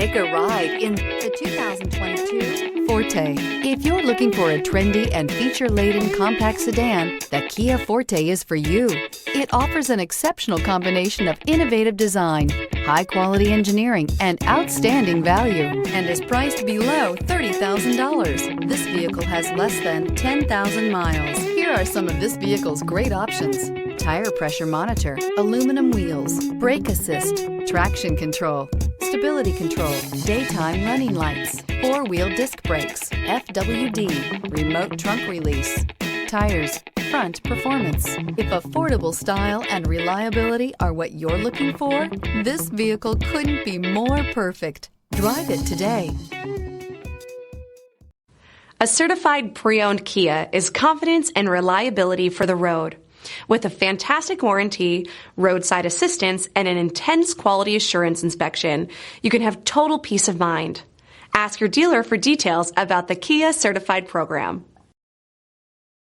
Take a ride in the 2022 Forte. If you're looking for a trendy and feature-laden compact sedan, the Kia Forte is for you. It offers an exceptional combination of innovative design, high-quality engineering, and outstanding value, and is priced below $30,000. This vehicle has less than 10,000 miles. Here are some of this vehicle's great options: tire pressure monitor, aluminum wheels, brake assist, traction control, stability control, daytime running lights, four-wheel disc brakes, FWD, remote trunk release, tires, front performance. If affordable style and reliability are what you're looking for, this vehicle couldn't be more perfect. Drive it today. A certified pre-owned Kia is confidence and reliability for the road. With a fantastic warranty, roadside assistance, and an intense quality assurance inspection, you can have total peace of mind. Ask your dealer for details about the Kia Certified program.